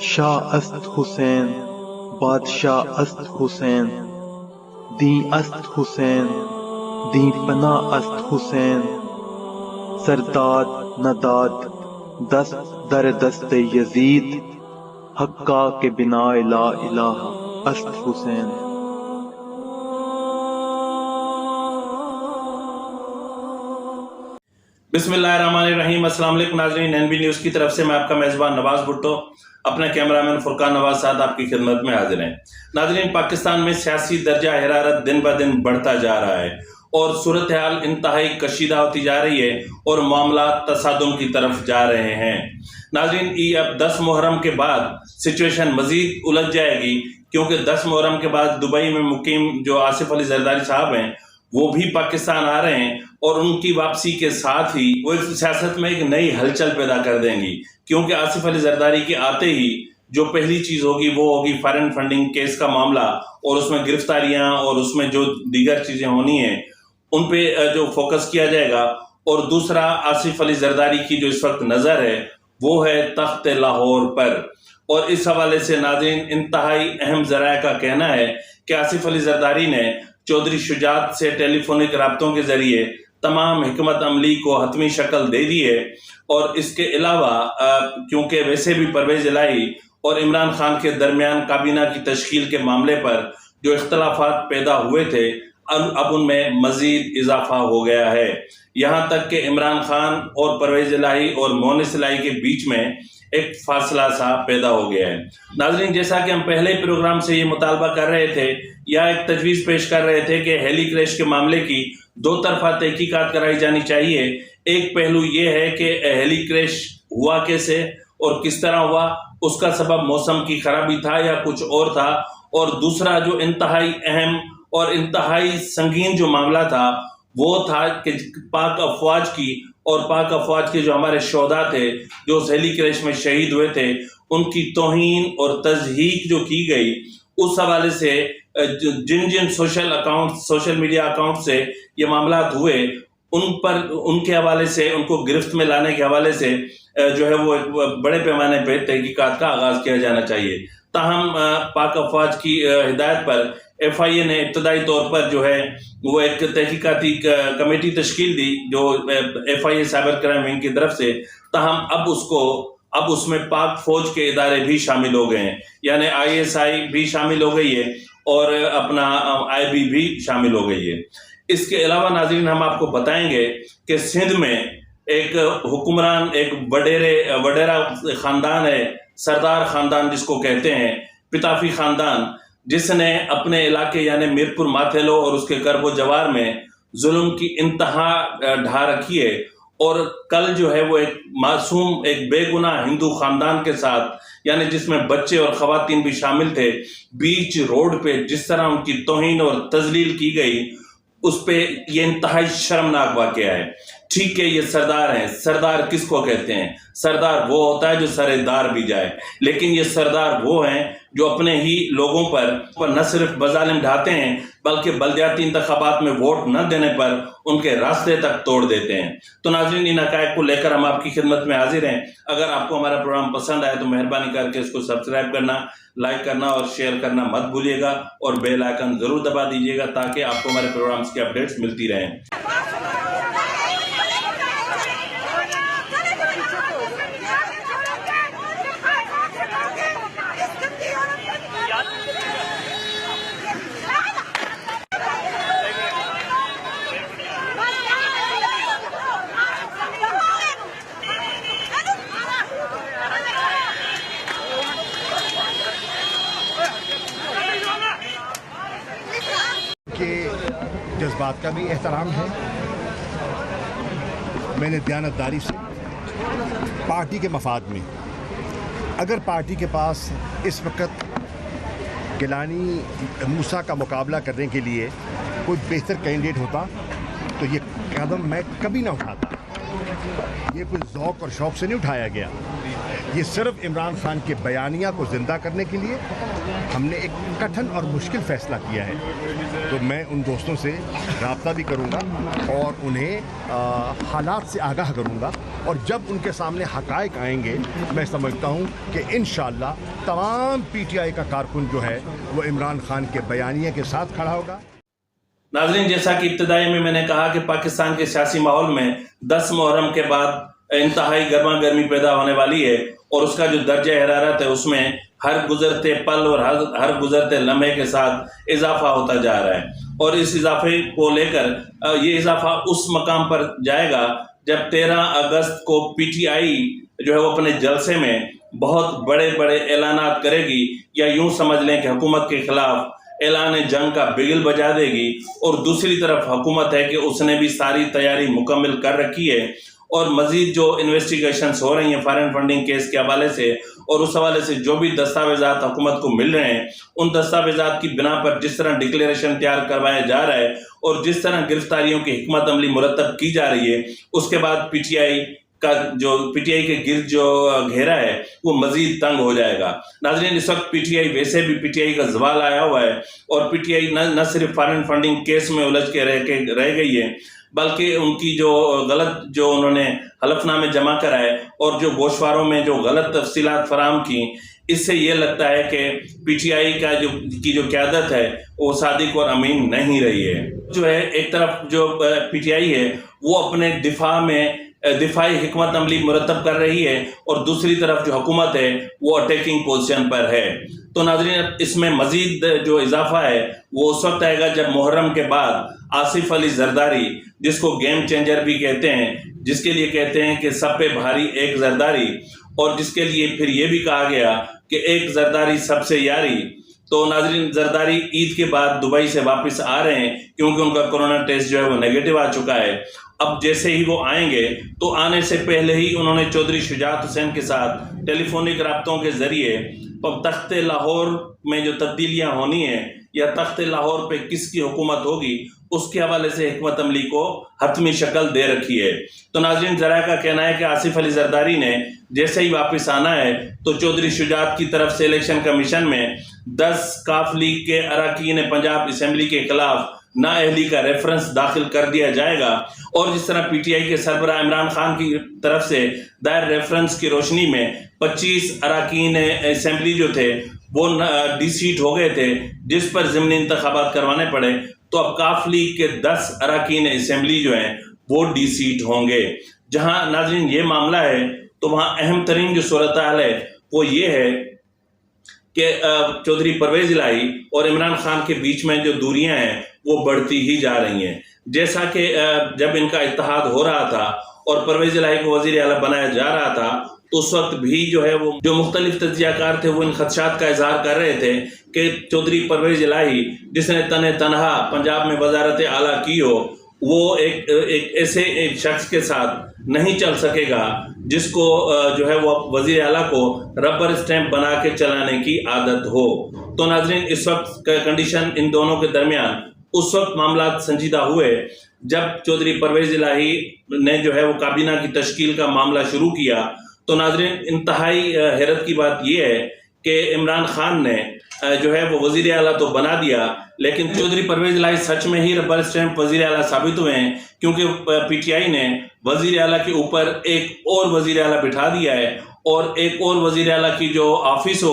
شاہ است حسین بادشاہ است حسین دین است حسین دین پناہ است حسین سرداد نداد دست در دست یزید حقا کے بنا لا الہ است حسین. بسم اللہ الرحمن الرحیم. السلام علیکم ناظرین، این بی نیوز کی طرف سے میں آپ کا میزبان نواز بھٹو اپنے کیمرامین فرقان نواز ساتھ آپ کی خدمت میں حاضر ہیں. ناظرین، پاکستان میں سیاسی درجہ حرارت دن بہ دن بڑھتا جا رہا ہے اور صورتحال انتہائی کشیدہ ہوتی جا رہی ہے اور معاملات تصادم کی طرف جا رہے ہیں. ناظرین، اب 10 محرم کے بعد سچویشن مزید الجھ جائے گی، کیونکہ 10 محرم کے بعد دبئی میں مقیم جو آصف علی زرداری صاحب ہیں وہ بھی پاکستان آ رہے ہیں، اور ان کی واپسی کے ساتھ ہی وہ سیاست میں ایک نئی ہلچل پیدا کر دیں گی، کیونکہ آصف علی زرداری کے آتے ہی جو پہلی چیز ہوگی وہ ہوگی فارن فنڈنگ کیس کا معاملہ، اور اس میں گرفتاریاں اور اس میں جو دیگر چیزیں ہونی ہیں ان پہ جو فوکس کیا جائے گا. اور دوسرا، آصف علی زرداری کی جو اس وقت نظر ہے وہ ہے تخت لاہور پر. اور اس حوالے سے ناظرین، انتہائی اہم ذرائع کا کہنا ہے کہ آصف علی زرداری نے چودھری شجاعت سے ٹیلی فونک رابطوں کے ذریعے تمام حکمت عملی کو حتمی شکل دے دی ہے. اور اس کے علاوہ کیونکہ ویسے بھی پرویز الہی اور عمران خان کے درمیان کابینہ کی تشکیل کے معاملے پر جو اختلافات پیدا ہوئے تھے اب ان میں مزید اضافہ ہو گیا ہے، یہاں تک کہ عمران خان اور پرویز الہی اور مونس الہی کے بیچ میں ایک فاصلہ سا پیدا ہو گیا ہے. ناظرین، جیسا کہ ہم پہلے پروگرام سے یہ مطالبہ کر رہے تھے یا ایک تجویز پیش کر رہے تھے کہ ہیلی کریش کے معاملے کی 2 طرفہ تحقیقات کرائی جانی چاہیے. ایک پہلو یہ ہے کہ ہیلی کریش ہوا کیسے اور کس طرح ہوا، اس کا سبب موسم کی خرابی تھا یا کچھ اور تھا، اور دوسرا جو انتہائی اہم اور انتہائی سنگین جو معاملہ تھا وہ تھا کہ پاک افواج کی اور پاک افواج کے جو ہمارے شہداء تھے جو اس ہیلی کریش میں شہید ہوئے تھے ان کی توہین اور تضحیک جو کی گئی، اس حوالے سے جن سوشل میڈیا اکاؤنٹ سے یہ معاملات ہوئے ان کے حوالے سے، ان کو گرفت میں لانے کے حوالے سے جو ہے وہ ایک بڑے پیمانے پہ تحقیقات کا آغاز کیا جانا چاہیے. تاہم پاک افواج کی ہدایت پر ایف آئی اے نے ابتدائی طور پر جو ہے وہ ایک تحقیقاتی کمیٹی تشکیل دی جو F I A cyber crime wing کی طرف سے. تاہم اب اس میں پاک فوج کے ادارے بھی شامل ہو گئے ہیں، یعنی آئی ایس آئی بھی شامل ہو گئی ہے اور اپنا آئی بی بھی شامل ہو گئی ہے. اس کے علاوہ ناظرین، ہم آپ کو بتائیں گے کہ سندھ میں ایک حکمران، ایک وڈیرا خاندان ہے، سردار خاندان جس کو کہتے ہیں، پتافی خاندان، جس نے اپنے علاقے یعنی میرپور ماتھیلو اور اس کے کرب و جوار میں ظلم کی انتہا ڈھا رکھی ہے. اور کل جو ہے وہ ایک معصوم، ایک بے گناہ ہندو خاندان کے ساتھ، یعنی جس میں بچے اور خواتین بھی شامل تھے، بیچ روڈ پہ جس طرح ان کی توہین اور تذلیل کی گئی، اس پہ یہ انتہائی شرمناک واقعہ ہے. ٹھیک ہے، یہ سردار ہیں. سردار کس کو کہتے ہیں؟ سردار وہ ہوتا ہے جو سرے دار بھی جائے، لیکن یہ سردار وہ ہیں جو اپنے ہی لوگوں پر نہ صرف مظالم ڈھاتے ہیں بلکہ بلدیاتی انتخابات میں ووٹ نہ دینے پر ان کے راستے تک توڑ دیتے ہیں. تو ناظرین، ان حقائق کو لے کر ہم آپ کی خدمت میں حاضر ہیں. اگر آپ کو ہمارا پروگرام پسند آئے تو مہربانی کر کے اس کو سبسکرائب کرنا، لائک کرنا اور شیئر کرنا مت بھولیے گا، اور بیل آئیکن ضرور دبا دیجیے گا تاکہ آپ کو ہمارے پروگرامز کی اپڈیٹس ملتی رہیں. جذبات کا بھی احترام ہے. میں نے دیانتداری سے پارٹی کے مفاد میں، اگر پارٹی کے پاس اس وقت گیلانی موسیٰ کا مقابلہ کرنے کے لیے کوئی بہتر کینڈیڈیٹ ہوتا تو یہ قدم میں کبھی نہ اٹھاتا. یہ کوئی ذوق اور شوق سے نہیں اٹھایا گیا. یہ صرف عمران خان کے بیانیہ کو زندہ کرنے کے لیے ہم نے ایک کٹھن اور مشکل فیصلہ کیا ہے. تو میں ان دوستوں سے رابطہ بھی کروں گا اور انہیں حالات سے آگاہ کروں گا, اور جب ان کے سامنے حقائق آئیں گے میں سمجھتا ہوں کہ انشاءاللہ تمام پی ٹی آئی کا کارکن جو ہے وہ عمران خان کے بیانیے کے ساتھ کھڑا ہوگا. ناظرین, جیسا کہ ابتدائی میں نے کہا کہ پاکستان کے سیاسی ماحول میں 10 محرم کے بعد انتہائی گرما گرمی پیدا ہونے والی ہے, اور اس کا جو درجہ حرارت ہے اس میں ہر گزرتے پل اور ہر گزرتے لمحے کے ساتھ اضافہ ہوتا جا رہا ہے. اور اس اضافے کو لے کر یہ اضافہ اس مقام پر جائے گا جب 13 اگست کو پی ٹی آئی جو ہے وہ اپنے جلسے میں بہت بڑے بڑے اعلانات کرے گی, یا یوں سمجھ لیں کہ حکومت کے خلاف اعلان جنگ کا بگل بجا دے گی. اور دوسری طرف حکومت ہے کہ اس نے بھی ساری تیاری مکمل کر رکھی ہے, اور مزید جو انویسٹیگیشنز ہو رہی ہیں فارن فنڈنگ کیس کے حوالے سے, اور اس حوالے سے جو بھی دستاویزات حکومت کو مل رہے ہیں, ان دستاویزات کی بنا پر جس طرح ڈکلیریشن تیار کروایا جا رہا ہے اور جس طرح گرفتاریوں کی حکمت عملی مرتب کی جا رہی ہے, اس کے بعد پی ٹی آئی کے گرد جو گھیرا ہے وہ مزید تنگ ہو جائے گا. ناظرین, اس وقت پی ٹی آئی ویسے بھی پی ٹی آئی کا زوال آیا ہوا ہے, اور پی ٹی آئی نہ صرف فارن فنڈنگ کیس میں الجھ کے رہ گئی ہے, بلکہ ان کی جو غلط جو انہوں نے حلف نامے جمع کرائے اور جو گوشواروں میں جو غلط تفصیلات فراہم کی, اس سے یہ لگتا ہے کہ پی ٹی آئی کا جو قیادت ہے وہ صادق اور امین نہیں رہی ہے. جو ہے ایک طرف جو پی ٹی آئی ہے وہ اپنے دفاعی حکمت عملی مرتب کر رہی ہے, اور دوسری طرف جو حکومت ہے وہ اٹیکنگ پوزیشن پر ہے. تو ناظرین, اس میں مزید جو اضافہ ہے وہ اس وقت آئے گا جب محرم کے بعد آصف علی زرداری, جس کو گیم چینجر بھی کہتے ہیں, جس کے لیے کہتے ہیں کہ سب پہ بھاری ایک زرداری, اور جس کے لیے پھر یہ بھی کہا گیا کہ ایک زرداری سب سے یاری. تو ناظرین, زرداری عید کے بعد دبئی سے واپس آ رہے ہیں کیونکہ ان کا کورونا ٹیسٹ جو ہے وہ نیگیٹو آ چکا ہے. اب جیسے ہی وہ آئیں گے تو آنے سے پہلے ہی انہوں نے چودھری شجاعت حسین کے ساتھ ٹیلی فونک رابطوں کے ذریعے تخت لاہور میں جو تبدیلیاں ہونی ہیں یا تخت لاہور پہ کس کی حکومت ہوگی اس کے حوالے سے حکمت عملی کو حتمی شکل دے رکھی ہے. تو ناظرین, ذرائع کا کہنا ہے کہ آصف علی زرداری نے جیسے ہی واپس آنا ہے تو چودھری شجاعت کی طرف سے الیکشن کمیشن میں 10 کاف لیگ کے اراکین پنجاب اسمبلی کے خلاف نااہلی کا ریفرنس داخل کر دیا جائے گا, اور جس طرح پی ٹی آئی کے سربراہ عمران خان کی طرف سے دائر ریفرنس کی روشنی میں 25 اراکین اسمبلی جو تھے وہ ڈی سیٹ ہو گئے تھے, جس پر ضمنی انتخابات کروانے پڑے, تو اب کاف لیگ کے 10 اراکین اسمبلی جو ہیں وہ ڈی سیٹ ہوں گے. جہاں ناظرین یہ معاملہ ہے تو وہاں اہم ترین جو صورتحال ہے وہ یہ ہے کہ چودھری پرویز الہی اور عمران خان کے بیچ میں جو دوریاں ہیں وہ بڑھتی ہی جا رہی ہیں. جیسا کہ جب ان کا اتحاد ہو رہا تھا اور پرویز الہی کو وزیر اعلیٰ بنایا جا رہا تھا تو اس وقت بھی جو ہے وہ جو مختلف تجزیہ کار تھے وہ ان خدشات کا اظہار کر رہے تھے کہ چودھری پرویز الہی جس نے تنہا پنجاب میں وزارت اعلیٰ کی ہو وہ ایک ایسے شخص کے ساتھ نہیں چل سکے گا جس کو جو ہے وہ وزیر اعلیٰ کو ربر اسٹیمپ بنا کے چلانے کی عادت ہو. تو ناظرین, اس وقت کا کنڈیشن ان دونوں کے درمیان اس وقت معاملات سنجیدہ ہوئے جب چودھری پرویز الہی نے جو ہے وہ کابینہ کی تشکیل کا معاملہ شروع کیا. تو ناظرین, انتہائی حیرت کی بات یہ ہے کہ عمران خان نے جو ہے وہ وزیر اعلیٰ تو بنا دیا, لیکن چودھری پرویز الہی سچ میں ہی ربر اسٹیمپ وزیر اعلیٰ ثابت ہوئے ہیں, کیونکہ پی ٹی آئی نے وزیر اعلیٰ کے اوپر ایک اور وزیر اعلیٰ بٹھا دیا ہے, اور ایک اور وزیر اعلیٰ کی جو آفس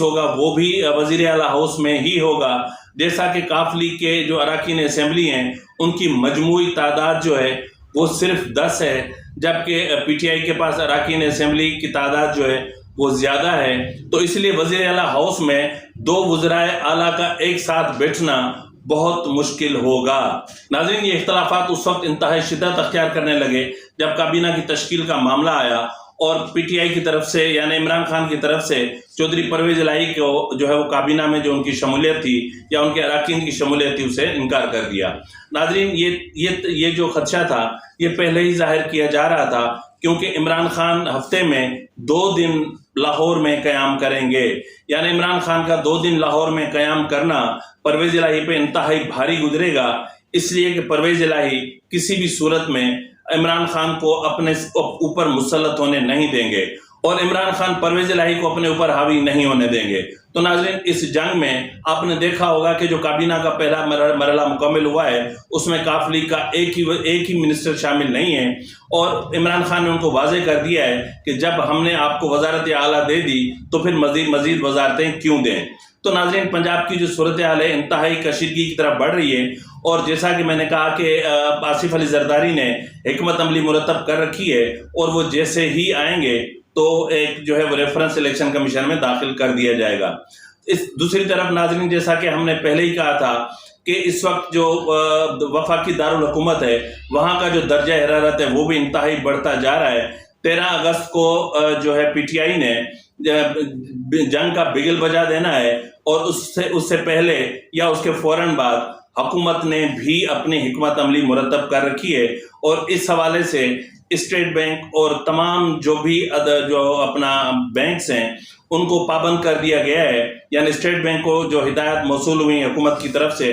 ہوگا وہ بھی وزیر اعلیٰ ہاؤس میں ہی ہوگا. جیسا کہ کاف لیگ کے جو اراکین اسمبلی ہیں ان کی مجموعی تعداد جو ہے وہ صرف 10 ہے, جبکہ پی ٹی آئی کے پاس اراکین اسمبلی کی تعداد جو ہے وہ زیادہ ہے. تو اس لیے وزیر اعلیٰ ہاؤس میں 2 وزرائے اعلیٰ کا ایک ساتھ بیٹھنا بہت مشکل ہوگا. ناظرین, یہ اختلافات اس وقت انتہائی شدت اختیار کرنے لگے جب کابینہ کی تشکیل کا معاملہ آیا اور پی ٹی آئی کی طرف سے یعنی عمران خان کی طرف سے چودھری پرویز الہی کو جو ہے وہ کابینہ میں جو ان کی شمولیت تھی یا ان کے اراکین کی شمولیت تھی اسے انکار کر دیا. ناظرین, یہ جو خدشہ تھا یہ پہلے ہی ظاہر کیا جا رہا تھا, کیونکہ عمران خان ہفتے میں 2 دن لاہور میں قیام کریں گے, یعنی عمران خان کا 2 دن لاہور میں قیام کرنا پرویز الہی پہ انتہائی بھاری گزرے گا, اس لیے کہ پرویز الہی کسی بھی صورت میں عمران خان کو اپنے اوپر مسلط ہونے نہیں دیں گے. اور عمران خان پرویز الہی کو اپنے اوپر حاوی نہیں ہونے دیں گے۔ تو ناظرین، اس جنگ میں آپ نے دیکھا ہوگا کہ جو کابینہ کا پہلا مرحلہ مکمل ہوا ہے اس میں کاف لیگ کا ایک ہی منسٹر شامل نہیں ہے، اور عمران خان نے ان کو واضح کر دیا ہے کہ جب ہم نے آپ کو وزارت اعلیٰ دے دی تو پھر مزید وزارتیں کیوں دیں۔ تو ناظرین، پنجاب کی جو صورتحال ہے انتہائی کشیدگی کی طرف بڑھ رہی ہے، اور جیسا کہ میں نے کہا کہ آصف علی زرداری نے حکمت عملی مرتب کر رکھی ہے، اور وہ جیسے ہی آئیں گے تو ایک جو ہے وہ ریفرنس الیکشن کمیشن میں داخل کر دیا جائے گا۔ دوسری طرف ناظرین، جیسا کہ ہم نے پہلے ہی کہا تھا کہ اس وقت جو وفاقی دارالحکومت ہے وہاں کا جو درجہ حرارت ہے وہ بھی انتہائی بڑھتا جا رہا ہے۔ 13 اگست کو جو ہے پی ٹی آئی نے جنگ کا بگل بجا دینا ہے، اور اس سے پہلے یا اس کے فوراً بعد حکومت نے بھی اپنی حکمت عملی مرتب کر رکھی ہے، اور اس حوالے سے اسٹیٹ بینک اور تمام جو بھی اپنا بینکس ہیں ان کو پابند کر دیا گیا ہے، یعنی اسٹیٹ بینک کو جو ہدایت موصول ہوئی حکومت کی طرف سے،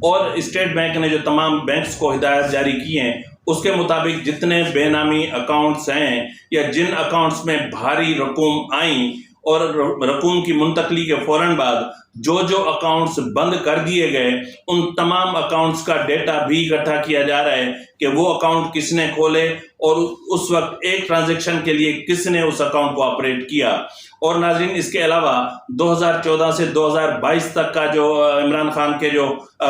اور اسٹیٹ بینک نے جو تمام بینکس کو ہدایت جاری کی ہیں اس کے مطابق جتنے بے نامی اکاؤنٹس ہیں یا جن اکاؤنٹس میں بھاری رقوم آئیں، اور رقوم کی منتقلی کے فوراً بعد جو اکاؤنٹس بند کر دیے گئے ان تمام اکاؤنٹس کا ڈیٹا بھی اکٹھا کیا جا رہا ہے کہ وہ اکاؤنٹ کس نے کھولے اور اس وقت ایک ٹرانزیکشن کے لیے کس نے اس اکاؤنٹ کو آپریٹ کیا۔ اور ناظرین، اس کے علاوہ 2014 سے 2022 تک کا جو عمران خان کے جو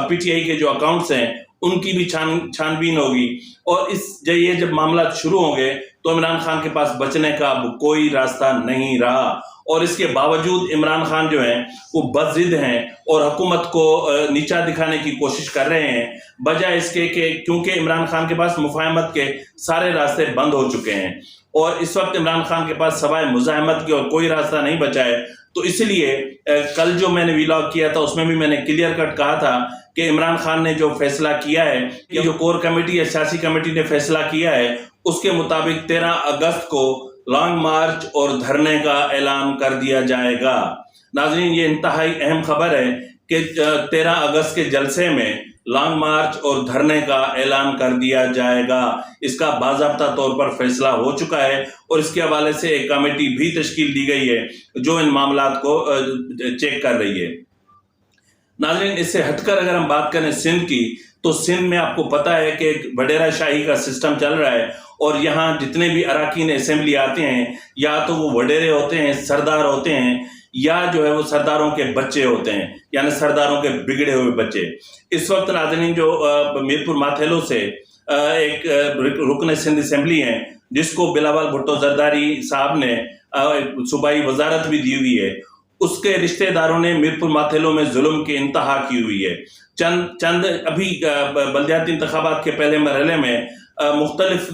پی ٹی آئی کے جو اکاؤنٹس ہیں ان کی بھی چھان بین ہوگی، اور یہ جب معاملات شروع ہوں گے تو عمران خان کے پاس بچنے کا کوئی راستہ نہیں رہا۔ اور اس کے باوجود عمران خان جو ہیں وہ بضد ہیں اور حکومت کو نیچا دکھانے کی کوشش کر رہے ہیں، بجائے اس کے کہ کیونکہ عمران خان کے پاس مفاہمت کے سارے راستے بند ہو چکے ہیں، اور اس وقت عمران خان کے پاس سوائے مزاحمت کے اور کوئی راستہ نہیں بچا ہے۔ تو اس لیے کل جو میں نے ویلاگ کیا تھا اس میں بھی میں نے کلیئر کٹ کہا تھا کہ عمران خان نے جو فیصلہ کیا ہے، یہ جو کور کمیٹی یا سیاسی کمیٹی نے فیصلہ کیا ہے اس کے مطابق 13 اگست کو لانگ مارچ اور دھرنے کا اعلان کر دیا جائے گا۔ ناظرین، یہ انتہائی اہم خبر ہے کہ 13 اگست کے جلسے میں لانگ مارچ اور دھرنے کا اعلان کر دیا جائے گا۔ اس کا باضابطہ طور پر فیصلہ ہو چکا ہے، اور اس کے حوالے سے ایک کمیٹی بھی تشکیل دی گئی ہے جو ان معاملات کو چیک کر رہی ہے۔ ناظرین، اس سے ہٹ کر اگر ہم بات کریں سندھ کی، تو سندھ میں آپ کو پتہ ہے کہ ایک وڈیرا شاہی کا سسٹم چل رہا ہے، اور یہاں جتنے بھی اراکین اسمبلی آتے ہیں یا تو وہ وڈیرے ہوتے ہیں، سردار ہوتے ہیں، یا جو ہے وہ سرداروں کے بچے ہوتے ہیں، یعنی سرداروں کے بگڑے ہوئے بچے۔ اس وقت ناظرین جو میرپور ماتھیلو سے ایک رکن سندھ اسمبلی ہیں جس کو بلاول بھٹو زرداری صاحب نے صوبائی وزارت بھی دی ہوئی ہے، اس کے رشتہ داروں نے میرپور ماتھیلو میں ظلم کی انتہا کی ہوئی ہے۔ چند ابھی بلدیاتی انتخابات کے پہلے مرحلے میں مختلف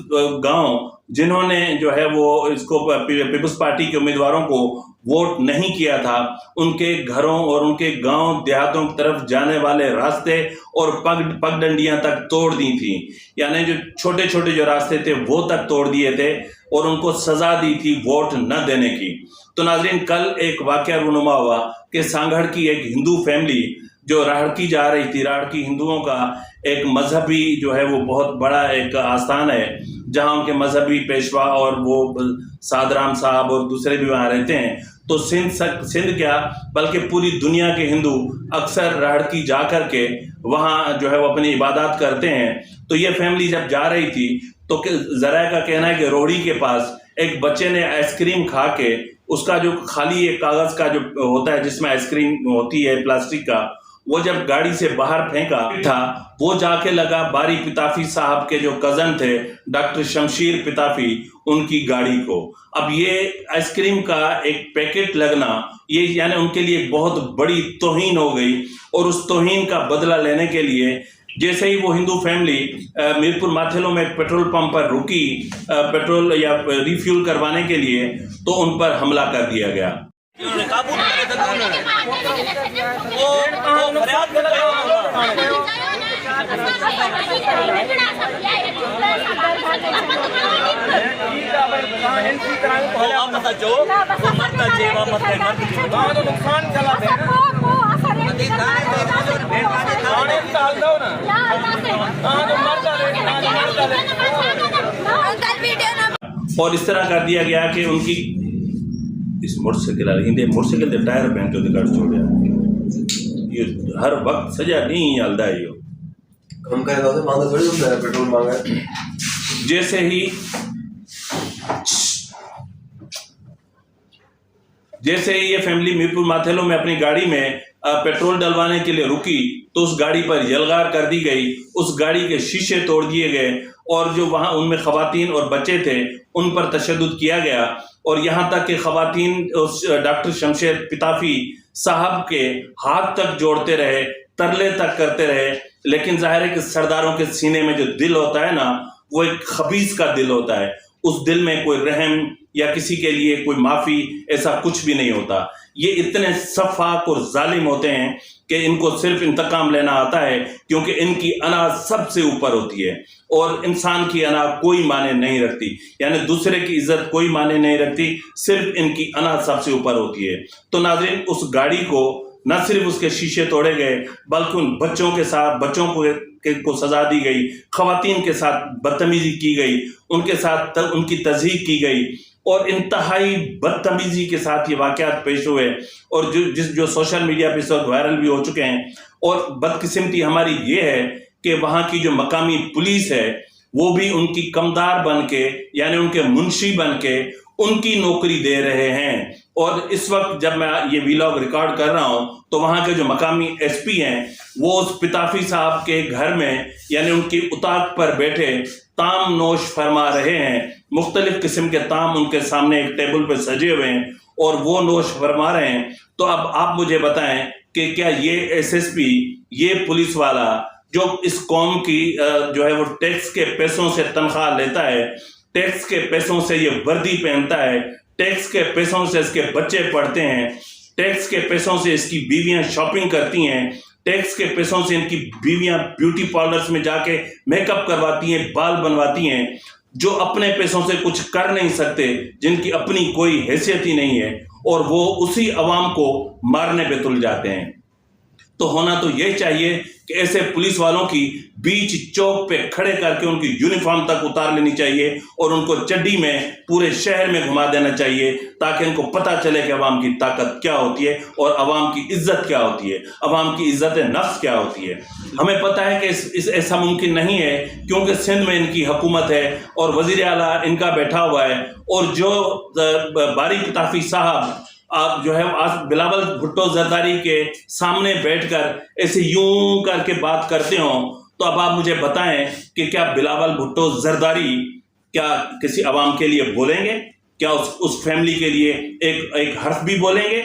گاؤں جنہوں نے جو ہے وہ اس کو پیپلز پارٹی کے امیدواروں کو ووٹ نہیں کیا تھا، ان کے گھروں اور ان کے گاؤں دیہاتوں کی طرف جانے والے راستے اور پگ ڈنڈیاں تک توڑ دی تھیں، یعنی جو چھوٹے چھوٹے جو راستے تھے وہ تک توڑ دیے تھے، اور ان کو سزا دی تھی ووٹ نہ دینے کی۔ تو ناظرین، کل ایک واقعہ رونما ہوا کہ سانگھڑ کی ایک ہندو فیملی جو راڑکی جا رہی تھی، راڑکی ہندوؤں کا ایک مذہبی جو ہے وہ بہت بڑا ایک آستان ہے جہاں ان کے مذہبی پیشوا اور وہ سادرام صاحب اور دوسرے بھی وہاں رہتے ہیں۔ تو سندھ کیا بلکہ پوری دنیا کے ہندو اکثر راڑکی جا کر کے وہاں جو ہے وہ اپنی عبادات کرتے ہیں۔ تو یہ فیملی جب جا رہی تھی تو ذرائع کا کہنا ہے کہ روڑی کے پاس ایک بچے نے آئس کریم کھا کے اس کا جو خالی ایک کاغذ کا جو ہوتا ہے جس میں آئس کریم ہوتی ہے پلاسٹک کا، وہ جب گاڑی سے باہر پھینکا تھا، وہ جا کے لگا باری پتافی صاحب کے جو کزن تھے ڈاکٹر شمشیر پتافی، ان کی گاڑی کو۔ اب یہ آئس کریم کا ایک پیکٹ لگنا یہ یعنی ان کے لیے ایک بہت بڑی توہین ہو گئی، اور اس توہین کا بدلہ لینے کے لیے جیسے ہی وہ ہندو فیملی میرپور ماتھیلو میں ایک پیٹرول پمپ پر رکی پیٹرول یا ریفیول کروانے کے لیے، تو ان پر حملہ کر دیا گیا۔ اور اس طرح کر دیا گیا کہ ان کی اس موٹر سائیکل والے موٹر سائیکل کے ٹائر پہن جو کٹ چھوڑیا یہ ہر وقت سجا نہیں ہلدا ہے ہم کہہ رہے مانگا تھوڑی ہوتا ہے پیٹرول مانگا ہے جیسے ہی یہ فیملی میرپور ماتھیلو میں اپنی گاڑی میں پیٹرول ڈلوانے کے لیے رکی تو اس گاڑی پر یلغار کر دی گئی، اس گاڑی کے شیشے توڑ دیے گئے اور جو وہاں ان میں خواتین اور بچے تھے ان پر تشدد کیا گیا، اور یہاں تک کہ خواتین ڈاکٹر شمشیر پتافی صاحب کے ہاتھ تک جوڑتے رہے، ترلے تک کرتے رہے، لیکن ظاہر ہے کہ سرداروں کے سینے میں جو دل ہوتا ہے نا وہ ایک خبیث کا دل ہوتا ہے، اس دل میں کوئی رحم یا کسی کے لیے کوئی معافی ایسا کچھ بھی نہیں ہوتا۔ یہ اتنے سفاک اور ظالم ہوتے ہیں کہ ان کو صرف انتقام لینا آتا ہے، کیونکہ ان کی انا سب سے اوپر ہوتی ہے اور انسان کی انا کوئی معنی نہیں رکھتی، یعنی دوسرے کی عزت کوئی معنی نہیں رکھتی، صرف ان کی انا سب سے اوپر ہوتی ہے۔ تو ناظرین اس گاڑی کو نہ صرف اس کے شیشے توڑے گئے بلکہ ان بچوں کے ساتھ بچوں کو سزا دی گئی، خواتین کے ساتھ بدتمیزی کی گئی، ان کے ساتھ ان کی تضحیک کی گئی، اور انتہائی بدتمیزی کے ساتھ یہ واقعات پیش ہوئے، اور جو سوشل میڈیا پہ اس وقت وائرل بھی ہو چکے ہیں۔ اور بدقسمتی ہماری یہ ہے کہ وہاں کی جو مقامی پولیس ہے وہ بھی ان کی کمدار بن کے، یعنی ان کے منشی بن کے ان کی نوکری دے رہے ہیں۔ اور اس وقت جب میں یہ ویلاگ ریکارڈ کر رہا ہوں تو وہاں کے جو مقامی ایس پی ہیں وہ اس پتافی صاحب کے گھر میں یعنی ان کی اتاق پر بیٹھے تام نوش فرما رہے ہیں، مختلف قسم کے تام ان کے سامنے ایک ٹیبل پہ سجے ہوئے ہیں اور وہ نوش فرما رہے ہیں۔ تو اب آپ مجھے بتائیں کہ کیا یہ ایس ایس پی، یہ پولیس والا جو اس قوم کی جو ہے وہ ٹیکس کے پیسوں سے تنخواہ لیتا ہے، ٹیکس کے پیسوں سے یہ وردی پہنتا ہے، ٹیکس کے پیسوں سے اس کے بچے پڑھتے ہیں، ٹیکس کے پیسوں سے اس کی بیویاں شاپنگ کرتی ہیں، ٹیکس کے پیسوں سے ان کی بیویاں بیوٹی پارلرز میں جا کے میک اپ کرواتی ہیں، بال بنواتی ہیں، جو اپنے پیسوں سے کچھ کر نہیں سکتے، جن کی اپنی کوئی حیثیت ہی نہیں ہے، اور وہ اسی عوام کو مارنے پہ تل جاتے ہیں۔ تو ہونا تو یہ چاہیے کہ ایسے پولیس والوں کی بیچ چوک پہ کھڑے کر کے ان کی یونیفارم تک اتار لینی چاہیے اور ان کو چڈی میں پورے شہر میں گھما دینا چاہیے، تاکہ ان کو پتہ چلے کہ عوام کی طاقت کیا ہوتی ہے اور عوام کی عزت کیا ہوتی ہے، عوام کی عزت نفس کیا ہوتی ہے۔ ہمیں پتہ ہے کہ ایسا ممکن نہیں ہے، کیونکہ سندھ میں ان کی حکومت ہے اور وزیر اعلیٰ ان کا بیٹھا ہوا ہے، اور جو باری پتافی صاحب آپ جو ہے بلاول بھٹو زرداری کے سامنے بیٹھ کر ایسے یوں کر کے بات کرتے ہوں، تو اب آپ مجھے بتائیں کہ کیا بلاول بھٹو زرداری کیا کسی عوام کے لیے بولیں گے؟ کیا اس فیملی کے لیے ایک حرف بھی بولیں گے؟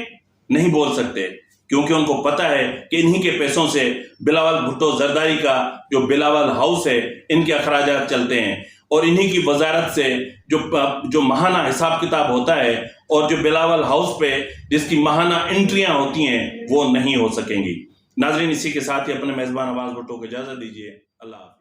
نہیں بول سکتے، کیونکہ ان کو پتہ ہے کہ انہی کے پیسوں سے بلاول بھٹو زرداری کا جو بلاول ہاؤس ہے ان کے اخراجات چلتے ہیں، اور انہی کی وزارت سے جو ماہانہ حساب کتاب ہوتا ہے اور جو بلاول ہاؤس پہ جس کی ماہانہ انٹریاں ہوتی ہیں وہ نہیں ہو سکیں گی۔ ناظرین اسی کے ساتھ ہی اپنے میزبان نواز بھٹو کو اجازت دیجیے۔ اللہ حافظ۔